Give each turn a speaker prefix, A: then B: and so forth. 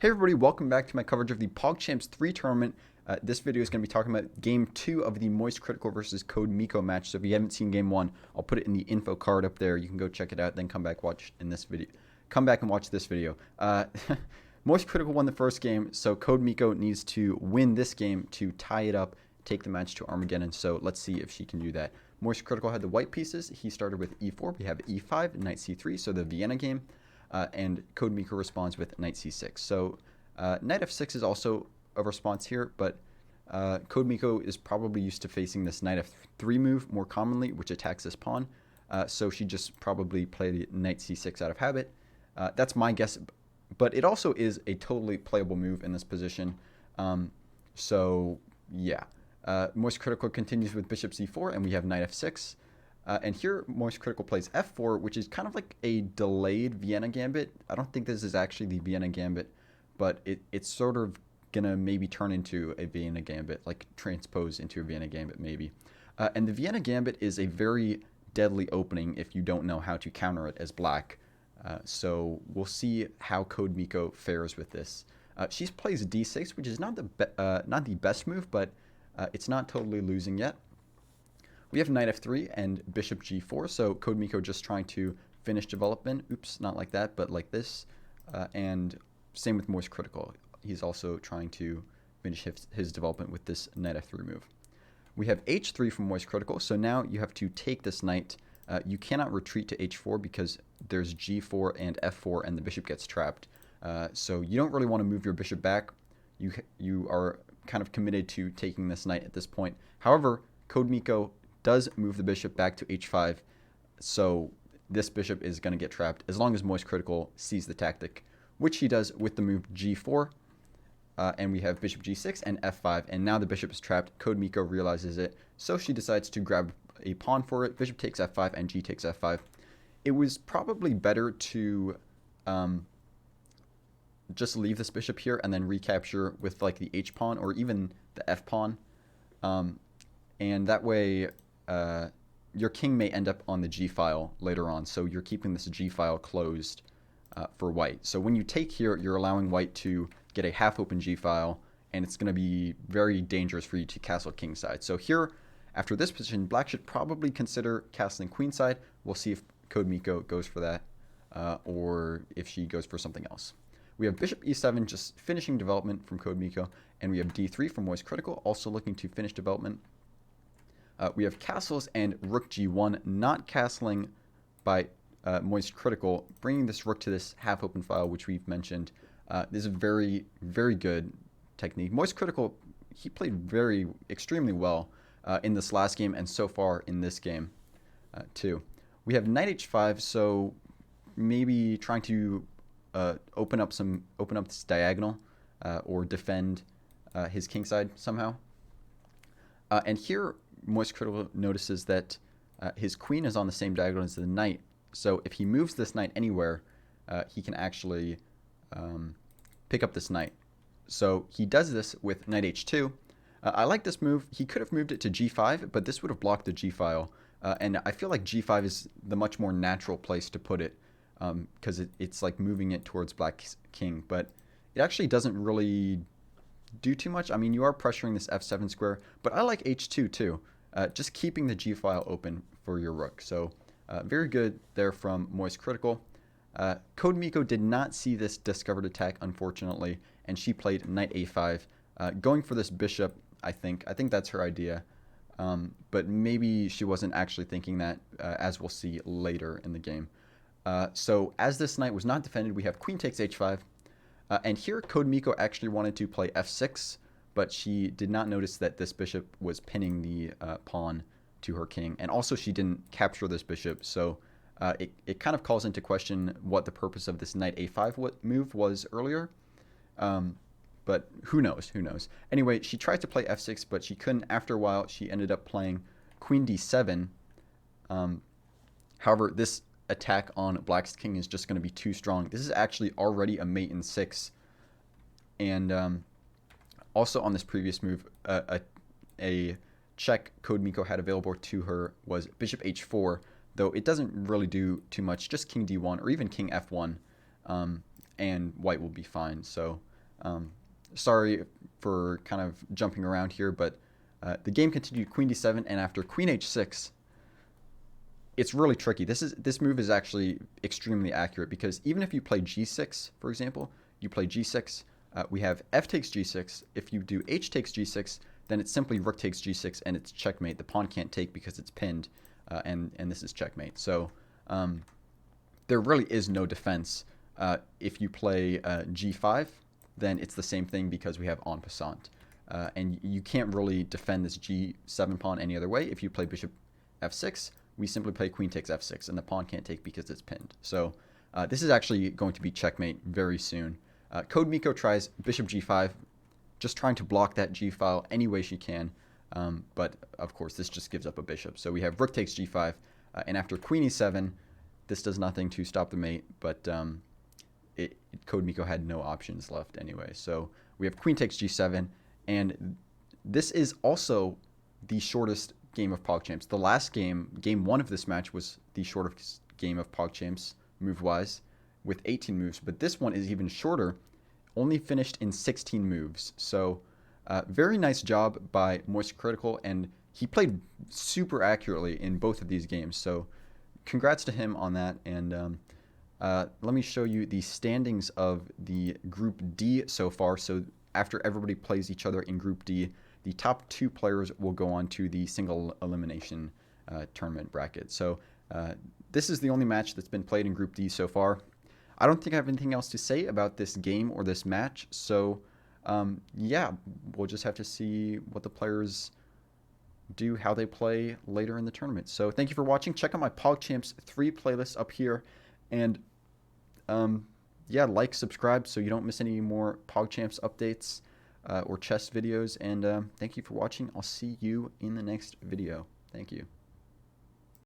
A: Hey everybody, welcome back to my coverage of the PogChamps 3 tournament. This video is going to be talking about Game 2 of the MoistCritical versus CodeMiko match. So if you haven't seen Game 1, I'll put it in the info card up there. You can go check it out, then come back and watch this video. MoistCritical won the first game, so CodeMiko needs to win this game to tie it up, take the match to Armageddon. So let's see if she can do that. MoistCritical had the white pieces. He started with e4. We have e5, knight c3, so the Vienna game. And CodeMiko responds with knight c6. So knight f6 is also a response here, but CodeMiko is probably used to facing this knight f3 move more commonly, which attacks this pawn. So she just probably played knight c6 out of habit. That's my guess, but it also is a totally playable move in this position. So yeah, MoistCritical continues with bishop c4, and we have knight f6. And here, MoistCritical plays f4, which is kind of like a delayed Vienna gambit. I don't think this is actually the Vienna gambit, but it's sort of going to maybe turn into a Vienna gambit, like transpose into a Vienna gambit maybe. And the Vienna gambit is a very deadly opening if you don't know how to counter it as black. So we'll see how CodeMiko fares with this. She plays d6, which is not the best move, but it's not totally losing yet. We have knight f3 and bishop g4, so CodeMiko just trying to finish development. Oops, not like that, but like this. And same with MoistCritical. He's also trying to finish his development with this knight f3 move. We have h3 from MoistCritical, so now you have to take this knight. You cannot retreat to h4 because there's g4 and f4, and the bishop gets trapped. So you don't really want to move your bishop back. You are kind of committed to taking this knight at this point. However, CodeMiko does move the bishop back to h5, so this bishop is going to get trapped as long as MoistCritical sees the tactic, which he does with the move g4, and we have bishop g6 and f5, and now the bishop is trapped. CodeMiko realizes it, so she decides to grab a pawn for it. Bishop takes f5 and g takes f5. It was probably better to just leave this bishop here and then recapture with like the h pawn or even the f pawn, and that way your king may end up on the g file later on, so you're keeping this g file closed for white. So when you take here, you're allowing white to get a half open g file, and it's going to be very dangerous for you to castle kingside. So here, after this position, black should probably consider castling queenside. We'll see if CodeMiko goes for that, or if she goes for something else. We have bishop e7 just finishing development from CodeMiko, and we have d3 from MoistCritical also looking to finish development. We have castles and rook g1 not castling by MoistCritical, bringing this rook to this half-open file, which we've mentioned. This is a very, very good technique. MoistCritical, he played extremely well in this last game and so far in this game too. We have knight h5, so maybe trying to open up this diagonal or defend his kingside somehow. And here, MoistCritical notices that his queen is on the same diagonal as the knight, so if he moves this knight anywhere, he can actually pick up this knight. So he does this with knight h2. I like this move. He could have moved it to g5, but this would have blocked the g file, and I feel like g5 is the much more natural place to put it, because it's like moving it towards black's king, but it actually doesn't really do too much. I mean, you are pressuring this f7 square, but I like h2 too, just keeping the g file open for your rook. So very good there from MoistCritical. CodeMiko did not see this discovered attack, unfortunately, and she played knight a5, going for this bishop. I think that's her idea, but maybe she wasn't actually thinking that, as we'll see later in the game. So as this knight was not defended, we have queen takes h5. And here, CodeMiko actually wanted to play f6, but she did not notice that this bishop was pinning the pawn to her king. And also, she didn't capture this bishop, so it kind of calls into question what the purpose of this knight a5 move was earlier. But who knows? Who knows? Anyway, she tried to play f6, but she couldn't. After a while, she ended up playing queen d7. However, this attack on black's king is just going to be too strong. This is actually already a mate in 6, and also on this previous move, a check CodeMiko had available to her was bishop h4, though it doesn't really do too much, just king d1 or even king f1, and white will be fine. So Sorry for kind of jumping around here, but the game continued queen d7, and after queen h6, it's really tricky. This move is actually extremely accurate, because even if you play g6, for example, you play g6, we have f takes g6. If you do h takes g6, then it's simply rook takes g6, and it's checkmate. The pawn can't take because it's pinned, and this is checkmate. So there really is no defense. If you play g5, then it's the same thing, because we have en passant. And you can't really defend this g7 pawn any other way. If you play bishop f6, we simply play queen takes f6, and the pawn can't take because it's pinned. So this is actually going to be checkmate very soon. CodeMiko tries bishop g5, just trying to block that g file any way she can. But of course, this just gives up a bishop. So we have rook takes g5, and after queen e7, this does nothing to stop the mate, but CodeMiko had no options left anyway. So we have queen takes g7, and this is also the shortest game of PogChamps. The last game, game 1 of this match, was the shortest game of PogChamps move-wise, with 18 moves, but this one is even shorter, only finished in 16 moves. So very nice job by MoistCritical, and he played super accurately in both of these games. So congrats to him on that. And let me show you the standings of the Group D so far. So after everybody plays each other in Group D, the top 2 players will go on to the single elimination tournament bracket. So this is the only match that's been played in Group D so far. I don't think I have anything else to say about this game or this match. So yeah, we'll just have to see what the players do, how they play later in the tournament. So thank you for watching. Check out my PogChamps 3 playlist up here. And yeah, like, subscribe so you don't miss any more PogChamps updates or chess videos. And thank you for watching. I'll see you in the next video. Thank you.